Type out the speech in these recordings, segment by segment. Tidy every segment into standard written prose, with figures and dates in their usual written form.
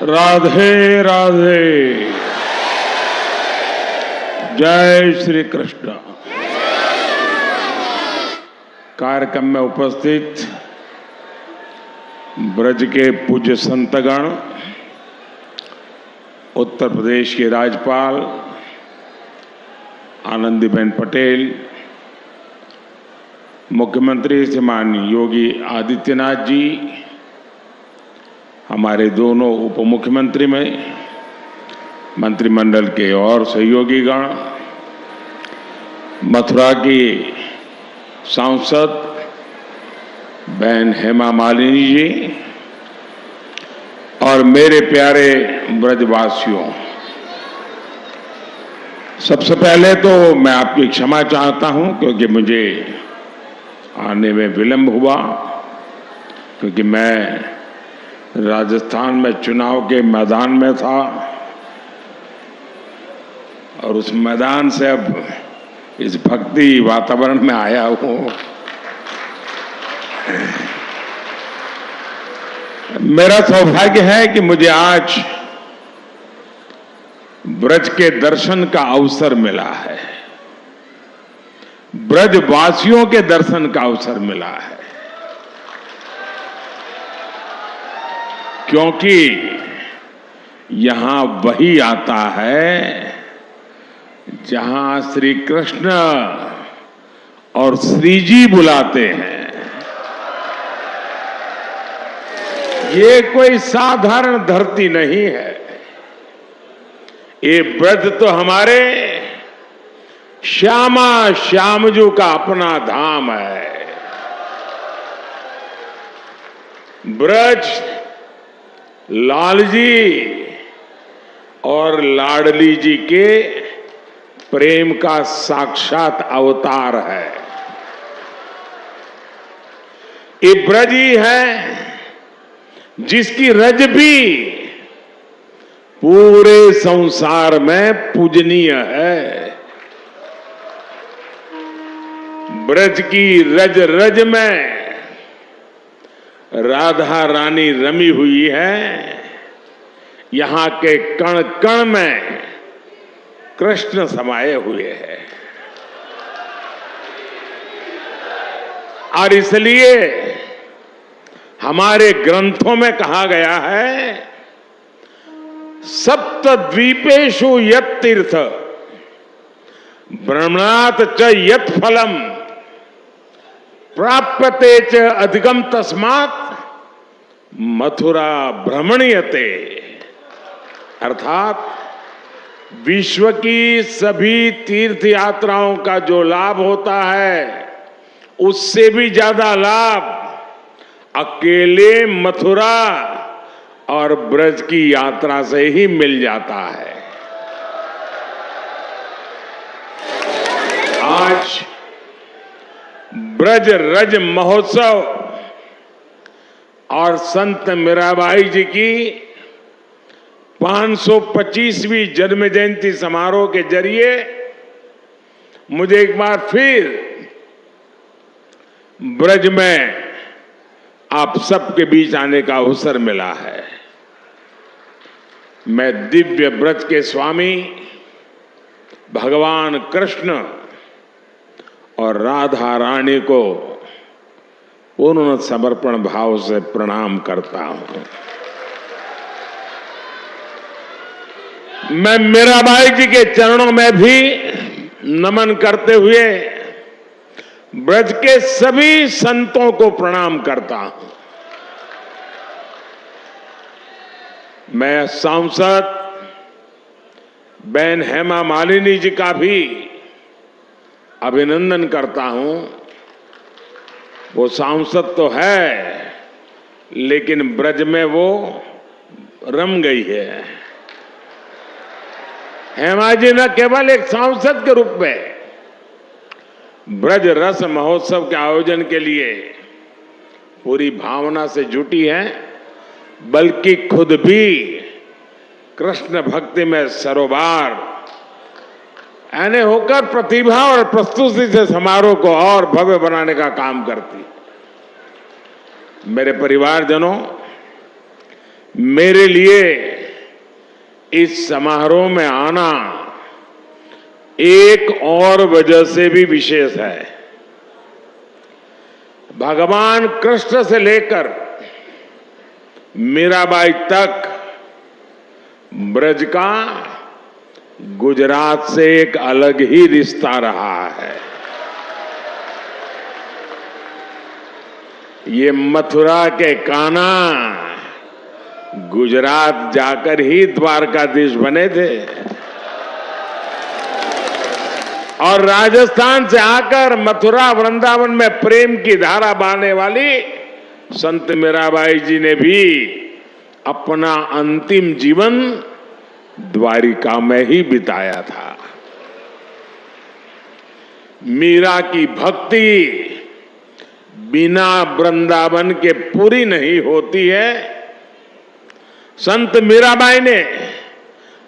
राधे राधे। जय श्री कृष्ण। कार्यक्रम में उपस्थित ब्रज के पूज्य संतगण, उत्तर प्रदेश के राज्यपाल आनंदीबेन पटेल, मुख्यमंत्री श्रीमान योगी आदित्यनाथ जी, हमारे दोनों उप मुख्यमंत्री में मंत्रिमंडल के और सहयोगीगण, मथुरा की सांसद बहन हेमा मालिनी जी और मेरे प्यारे ब्रजवासियों, सबसे पहले तो मैं आपकी क्षमा चाहता हूं क्योंकि मुझे आने में विलंब हुआ, क्योंकि मैं राजस्थान में चुनाव के मैदान में था और उस मैदान से अब इस भक्ति वातावरण में आया हूं। मेरा सौभाग्य है कि मुझे आज ब्रज के दर्शन का अवसर मिला है, ब्रजवासियों के दर्शन का अवसर मिला है, क्योंकि यहां वही आता है जहां श्री कृष्ण और श्री जी बुलाते हैं। ये कोई साधारण धरती नहीं है, ये ब्रज तो हमारे श्यामा श्यामजू का अपना धाम है। ब्रज लाल जी और लाडली जी के प्रेम का साक्षात अवतार है। ये ब्रज ही है जिसकी रज भी पूरे संसार में पूजनीय है। ब्रज की रज रज में राधा रानी रमी हुई है, यहां के कण कण में कृष्ण समाये हुए हैं। और इसलिए हमारे ग्रंथों में कहा गया है, सप्तद्वीपेषु यत् तीर्थ भ्रमणात् च यत् फलम प्राप्यते च अधिकम तस्मात् मथुरा भ्रमणीयते। अर्थात विश्व की सभी तीर्थ यात्राओं का जो लाभ होता है, उससे भी ज्यादा लाभ अकेले मथुरा और ब्रज की यात्रा से ही मिल जाता है। आज ब्रज रज महोत्सव और संत मीराबाई जी की 525वीं जन्म जयंती समारोह के जरिए मुझे एक बार फिर ब्रज में आप सबके बीच आने का अवसर मिला है। मैं दिव्य ब्रज के स्वामी भगवान कृष्ण और राधा रानी को पूर्ण समर्पण भाव से प्रणाम करता हूं। मैं मीराबाई जी के चरणों में भी नमन करते हुए ब्रज के सभी संतों को प्रणाम करता हूं। मैं सांसद बहन हेमा मालिनी जी का भी अभिनंदन करता हूं। वो सांसद तो है, लेकिन ब्रज में वो रम गई है। हेमा जी न केवल एक सांसद के रूप में ब्रज रस महोत्सव के आयोजन के लिए पूरी भावना से जुटी है, बल्कि खुद भी कृष्ण भक्ति में सरोबार यानी होकर प्रतिभा और प्रस्तुति से समारोह को और भव्य बनाने का काम करती। मेरे परिवारजनों, मेरे लिए इस समारोह में आना एक और वजह से भी विशेष है। भगवान कृष्ण से लेकर मीराबाई तक ब्रज का गुजरात से एक अलग ही रिश्ता रहा है। ये मथुरा के कान्हा गुजरात जाकर ही द्वारकाधीश बने थे और राजस्थान से आकर मथुरा वृंदावन में प्रेम की धारा बहने वाली संत मीराबाई जी ने भी अपना अंतिम जीवन द्वारिका में ही बिताया था। मीरा की भक्ति बिना वृंदावन के पूरी नहीं होती है। संत मीराबाई ने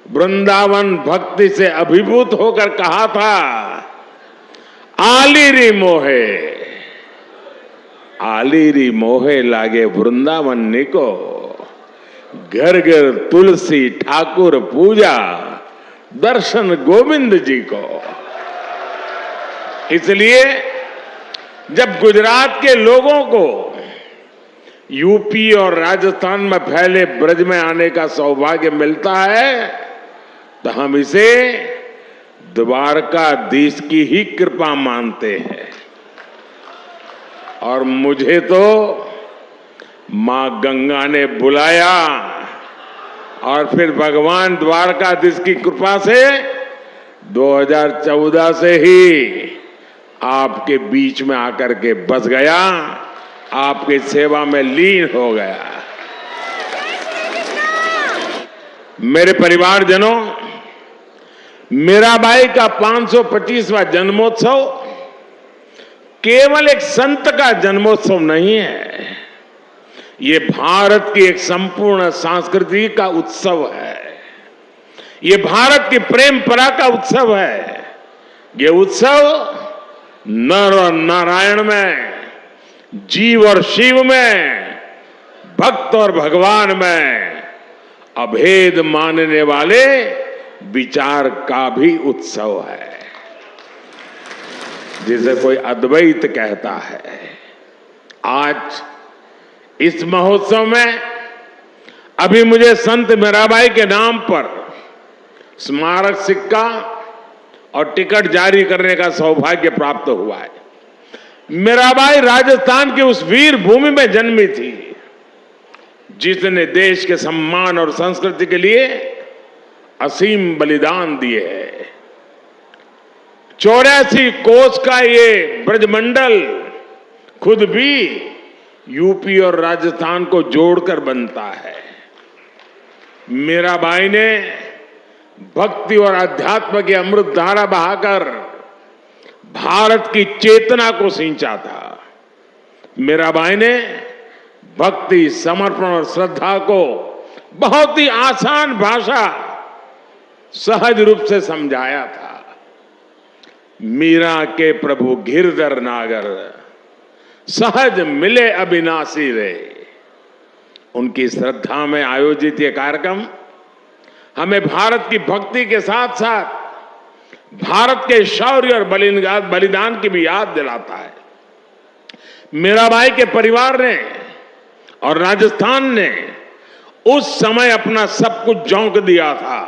वृंदावन भक्ति से अभिभूत होकर कहा था, आलीरी मोहे, आलीरी मोहे लागे वृंदावन निको, घर घर तुलसी ठाकुर पूजा, दर्शन गोविंद जी को। इसलिए जब गुजरात के लोगों को यूपी और राजस्थान में फैले ब्रज में आने का सौभाग्य मिलता है तो हम इसे द्वारकाधीश की ही कृपा मानते हैं। और मुझे तो मां गंगा ने बुलाया और फिर भगवान द्वारकाधीश की कृपा से 2014 से ही आपके बीच में आकर के बस गया, आपकी सेवा में लीन हो गया। मेरे परिवारजनों, मीराबाई का 525वां जन्मोत्सव केवल एक संत का जन्मोत्सव नहीं है, ये भारत की एक संपूर्ण संस्कृति का उत्सव है। ये भारत की प्रेम परा का उत्सव है। ये उत्सव नर और नारायण में, जीव और शिव में, भक्त और भगवान में अभेद मानने वाले विचार का भी उत्सव है, जिसे कोई अद्वैत कहता है। आज इस महोत्सव में अभी मुझे संत मीराबाई के नाम पर स्मारक सिक्का और टिकट जारी करने का सौभाग्य प्राप्त हुआ है। मीराबाई राजस्थान की उस वीर भूमि में जन्मी थी जिसने देश के सम्मान और संस्कृति के लिए असीम बलिदान दिए हैं। 84 कोस का ये ब्रजमंडल खुद भी यूपी और राजस्थान को जोड़कर बनता है। मीराबाई ने भक्ति और अध्यात्म की अमृत धारा बहाकर भारत की चेतना को सिंचा था। मीराबाई ने भक्ति, समर्पण और श्रद्धा को बहुत ही आसान भाषा, सहज रूप से समझाया था। मीरा के प्रभु गिरधर नागर, सहज मिले अविनाशी रे। उनकी श्रद्धा में आयोजित ये कार्यक्रम हमें भारत की भक्ति के साथ साथ भारत के शौर्य और बलिदान की भी याद दिलाता है। मीराबाई के परिवार ने और राजस्थान ने उस समय अपना सब कुछ झोंक दिया था।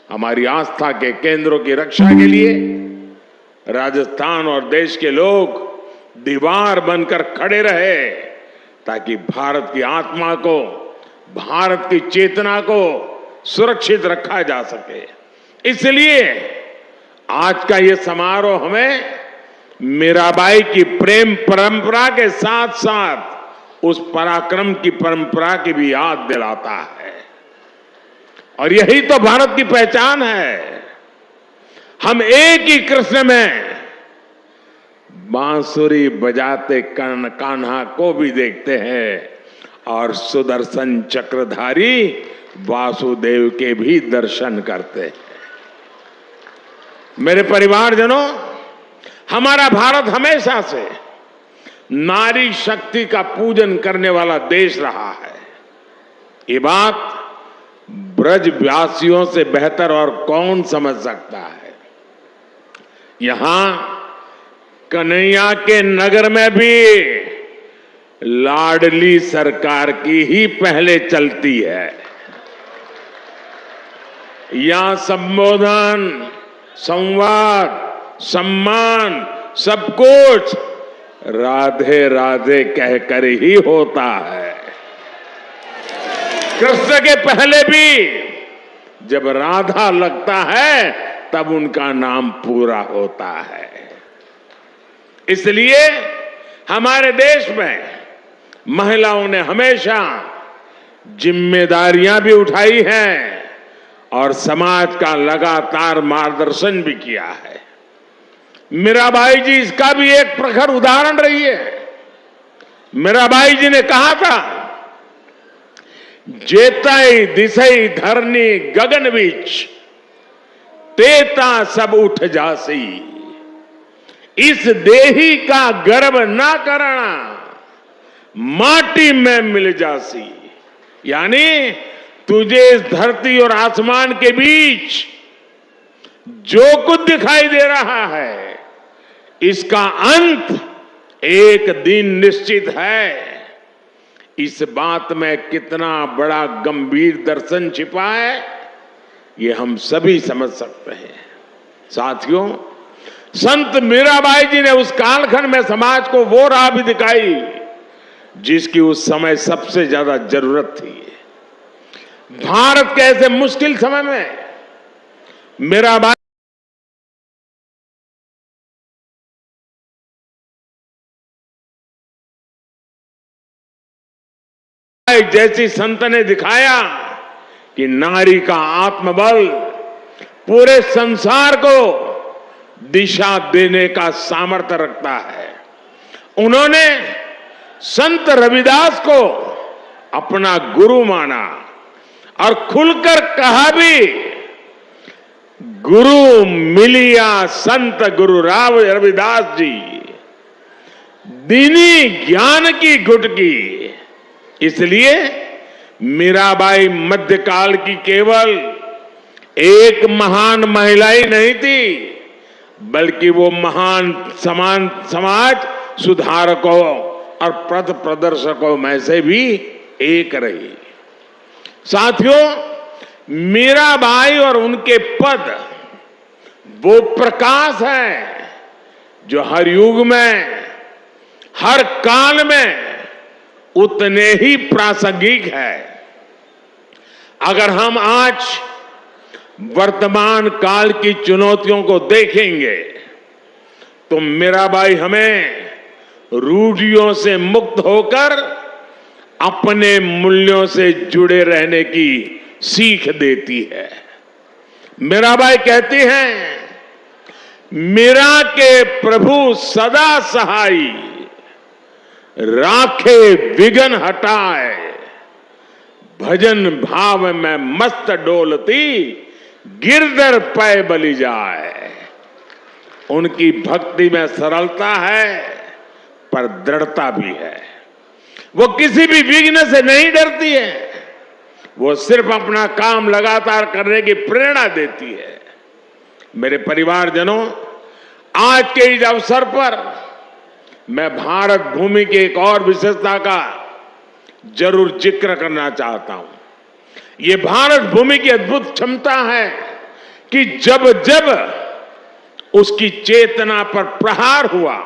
हमारी आस्था के केंद्रों की रक्षा के लिए राजस्थान और देश के लोग दीवार बनकर खड़े रहे ताकि भारत की आत्मा को, भारत की चेतना को सुरक्षित रखा जा सके। इसलिए आज का ये समारोह हमें मीराबाई की प्रेम परंपरा के साथ साथ उस पराक्रम की परंपरा की भी याद दिलाता है। और यही तो भारत की पहचान है। हम एक ही कृष्ण में बांसुरी बजाते कान्हा को भी देखते हैं और सुदर्शन चक्रधारी वासुदेव के भी दर्शन करते हैं। मेरे परिवारजनों, हमारा भारत हमेशा से नारी शक्ति का पूजन करने वाला देश रहा है। ये बात ब्रजवासियों से बेहतर और कौन समझ सकता है। यहां कन्हैया के नगर में भी लाडली सरकार की ही पहले चलती है। यहां संबोधन, संवाद, सम्मान सब कुछ राधे राधे कहकर ही होता है। कृष्ण के पहले भी जब राधा लगता है तब उनका नाम पूरा होता है। इसलिए हमारे देश में महिलाओं ने हमेशा जिम्मेदारियां भी उठाई हैं और समाज का लगातार मार्गदर्शन भी किया है। मीराबाई जी इसका भी एक प्रखर उदाहरण रही है। मीराबाई जी ने कहा था, जेतई दिसई धरनी गगन बीच, तेता सब उठ जासी, इस देही का गर्व ना करना, माटी में मिल जासी। यानी तुझे इस धरती और आसमान के बीच जो कुछ दिखाई दे रहा है, इसका अंत एक दिन निश्चित है। इस बात में कितना बड़ा गंभीर दर्शन छिपा है, ये हम सभी समझ सकते हैं। साथियों, संत मीराबाई जी ने उस कालखंड में समाज को वो राह भी दिखाई जिसकी उस समय सबसे ज्यादा जरूरत थी। भारत के ऐसे मुश्किल समय में मीराबाई जैसी संत ने दिखाया कि नारी का आत्मबल पूरे संसार को दिशा देने का सामर्थ्य रखता है। उन्होंने संत रविदास को अपना गुरु माना और खुलकर कहा भी, गुरु मिलिया संत गुरु राव रविदास जी, दीनी ज्ञान की गुटकी। इसलिए मीराबाई मध्यकाल की केवल एक महान महिला ही नहीं थी, बल्कि वो महान समाज सुधारकों और पथ प्रदर्शकों में से भी एक रही। साथियों, मीराबाई और उनके पद वो प्रकाश है जो हर युग में, हर काल में उतने ही प्रासंगिक है। अगर हम आज वर्तमान काल की चुनौतियों को देखेंगे तो मीराबाई हमें रूढ़ियों से मुक्त होकर अपने मूल्यों से जुड़े रहने की सीख देती है। मीराबाई कहती हैं, मीरा के प्रभु सदा सहाई, राखे विघन हटाए, भजन भाव में मस्त डोलती, गिरधर पै बलि जाए। उनकी भक्ति में सरलता है पर दृढ़ता भी है। वो किसी भी विघ्न से नहीं डरती है, वो सिर्फ अपना काम लगातार करने की प्रेरणा देती है। मेरे परिवारजनों, आज के इस अवसर पर मैं भारत भूमि की एक और विशेषता का जरूर जिक्र करना चाहता हूं। ये भारत भूमि की अद्भुत क्षमता है कि जब जब उसकी चेतना पर प्रहार हुआ,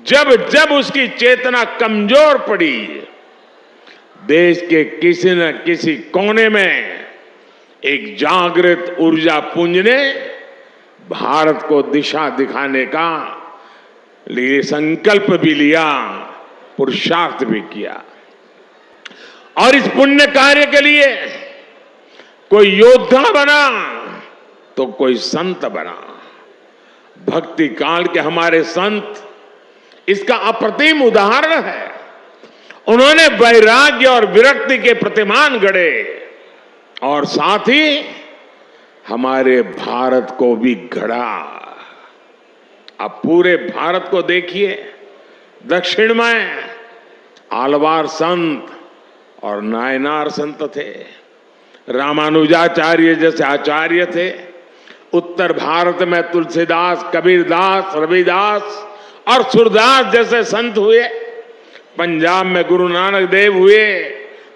जब जब उसकी चेतना कमजोर पड़ी, देश के किसी न किसी कोने में एक जागृत ऊर्जा पुंज ने भारत को दिशा दिखाने का लिए संकल्प भी लिया, पुरुषार्थ भी किया। और इस पुण्य कार्य के लिए कोई योद्धा बना तो कोई संत बना। भक्ति काल के हमारे संत इसका अप्रतिम उदाहरण है। उन्होंने वैराग्य और विरक्ति के प्रतिमान गढ़े और साथ ही हमारे भारत को भी गढ़ा। अब पूरे भारत को देखिए, दक्षिण में आलवार संत और नायनार संत थे, रामानुजाचार्य जैसे आचार्य थे। उत्तर भारत में तुलसीदास, कबीरदास, रविदास और सूरदास जैसे संत हुए। पंजाब में गुरु नानक देव हुए।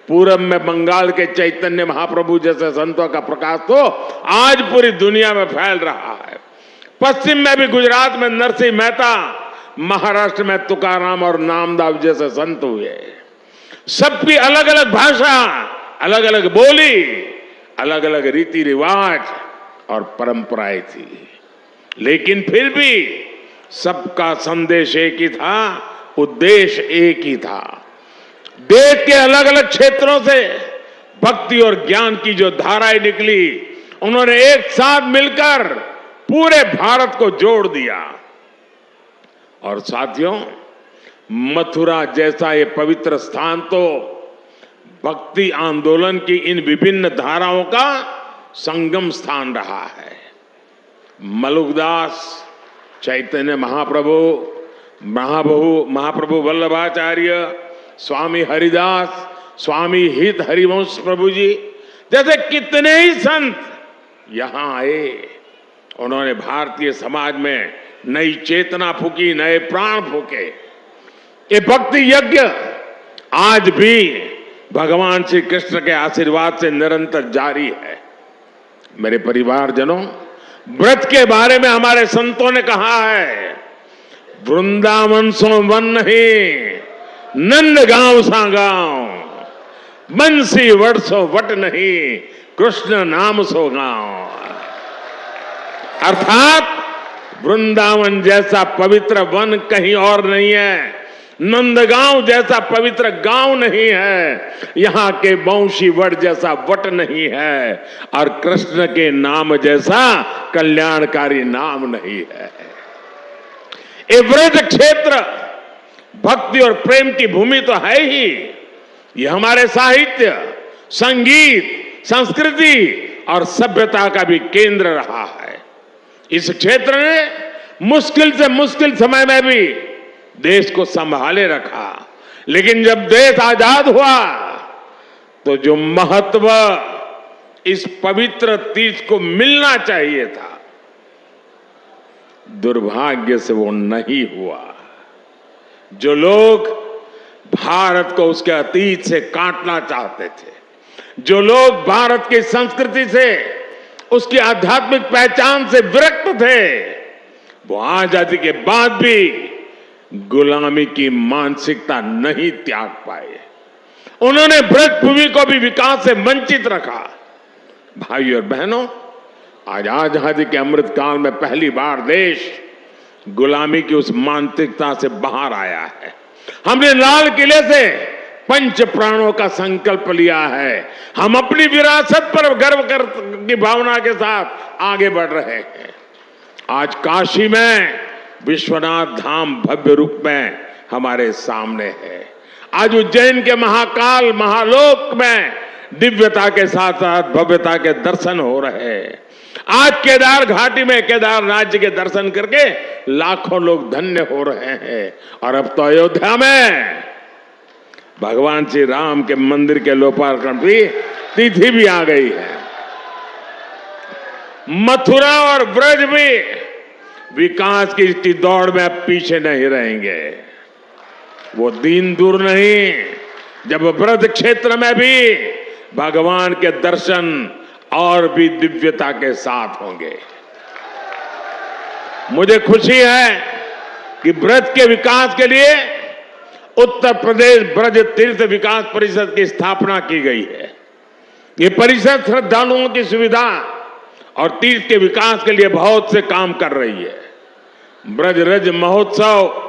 पूरब में बंगाल के चैतन्य महाप्रभु जैसे संतों का प्रकाश तो आज पूरी दुनिया में फैल रहा है। पश्चिम में भी गुजरात में नरसिंह मेहता, महाराष्ट्र में तुकाराम और नामदेव जैसे संत हुए। सबकी अलग अलग भाषा, अलग अलग बोली, अलग अलग रीति रिवाज और परंपराएं थी, लेकिन फिर भी सबका संदेश एक ही था, उद्देश्य एक ही था। देश के अलग अलग क्षेत्रों से भक्ति और ज्ञान की जो धाराएं निकली, उन्होंने एक साथ मिलकर पूरे भारत को जोड़ दिया। और साथियों, मथुरा जैसा ये पवित्र स्थान तो भक्ति आंदोलन की इन विभिन्न धाराओं का संगम स्थान रहा है। मलुकदास, चैतन्य महाप्रभु, महाप्रभु वल्लभाचार्य, स्वामी हरिदास, स्वामी हित हरिवंश प्रभु जी जैसे कितने ही संत यहां आए। उन्होंने भारतीय समाज में नई चेतना फूकी, नए प्राण फूके। ये भक्ति यज्ञ आज भी भगवान श्री कृष्ण के आशीर्वाद से निरंतर जारी है। मेरे परिवारजनों, व्रत के बारे में हमारे संतों ने कहा है, वृंदावन सो वन नहीं, नंद गांव सा गांव, बंसी वट सो वट नहीं, कृष्ण नाम सो गांव। अर्थात वृंदावन जैसा पवित्र वन कहीं और नहीं है, नंदगांव जैसा पवित्र गांव नहीं है, यहां के बंशी वट जैसा वट नहीं है, और कृष्ण के नाम जैसा कल्याणकारी नाम नहीं है। ये व्रज क्षेत्र भक्ति और प्रेम की भूमि तो है ही, ये हमारे साहित्य, संगीत, संस्कृति और सभ्यता का भी केंद्र रहा है। इस क्षेत्र ने मुश्किल से मुश्किल समय में भी देश को संभाले रखा, लेकिन जब देश आजाद हुआ तो जो महत्व इस पवित्र तीर्थ को मिलना चाहिए था, दुर्भाग्य से वो नहीं हुआ। जो लोग भारत को उसके अतीत से काटना चाहते थे, जो लोग भारत की संस्कृति से, उसकी आध्यात्मिक पहचान से विरक्त थे, वो आजादी के बाद भी गुलामी की मानसिकता नहीं त्याग पाए। उन्होंने ब्रज भूमि को भी विकास से वंचित रखा। भाइयों और बहनों, आज आजादी के अमृत काल में पहली बार देश गुलामी की उस मानसिकता से बाहर आया है। हमने लाल किले से पंच प्राणों का संकल्प लिया है। हम अपनी विरासत पर गर्व की भावना के साथ आगे बढ़ रहे हैं। आज काशी में विश्वनाथ धाम भव्य रूप में हमारे सामने है। आज उज्जैन के महाकाल महालोक में दिव्यता के साथ साथ भव्यता के दर्शन हो रहे हैं। आज केदार घाटी में केदारनाथ जी के दर्शन करके लाखों लोग धन्य हो रहे हैं। और अब तो अयोध्या में भगवान श्री राम के मंदिर के लोकार्पण की तिथि भी आ गई है। मथुरा और ब्रज भी विकास की दौड़ में अब पीछे नहीं रहेंगे। वो दिन दूर नहीं जब ब्रज क्षेत्र में भी भगवान के दर्शन और भी दिव्यता के साथ होंगे। मुझे खुशी है कि ब्रज के विकास के लिए उत्तर प्रदेश ब्रज तीर्थ विकास परिषद की स्थापना की गई है। ये परिषद श्रद्धालुओं की सुविधा और तीर्थ के विकास के लिए बहुत से काम कर रही है। ब्रज रज महोत्सव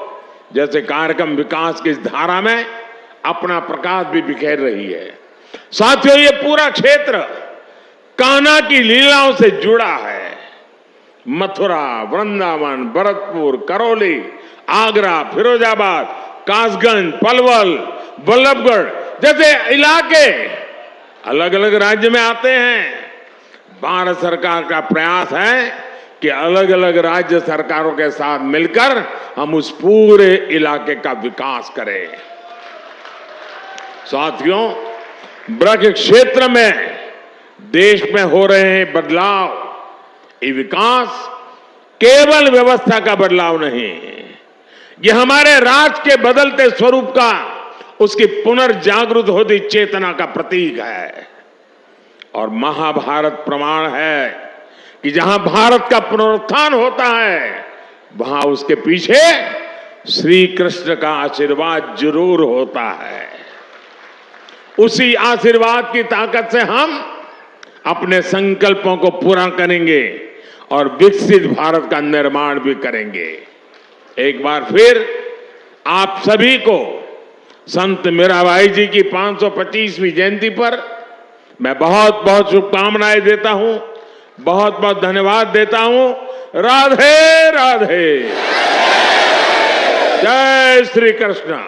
जैसे कार्यक्रम विकास की इस धारा में अपना प्रकाश भी बिखेर रही है। साथियों, ये पूरा क्षेत्र कान्हा की लीलाओं से जुड़ा है। मथुरा, वृंदावन, भरतपुर, करौली, आगरा, फिरोजाबाद, कासगंज, पलवल, बल्लभगढ़ जैसे इलाके अलग अलग राज्य में आते हैं। भारत सरकार का प्रयास है कि अलग अलग राज्य सरकारों के साथ मिलकर हम उस पूरे इलाके का विकास करें। साथियों, ब्रज क्षेत्र में देश में हो रहे हैं बदलाव, ये विकास केवल व्यवस्था का बदलाव नहीं है, ये हमारे राज के बदलते स्वरूप का, उसकी पुनर्जागृत होती चेतना का प्रतीक है। और महाभारत प्रमाण है कि जहां भारत का पुनरुत्थान होता है, वहां उसके पीछे श्री कृष्ण का आशीर्वाद जरूर होता है। उसी आशीर्वाद की ताकत से हम अपने संकल्पों को पूरा करेंगे और विकसित भारत का निर्माण भी करेंगे। एक बार फिर आप सभी को संत मीराबाई जी की 525वीं जयंती पर मैं बहुत बहुत शुभकामनाएं देता हूं, बहुत बहुत धन्यवाद देता हूं। राधे राधे, जय श्री कृष्ण।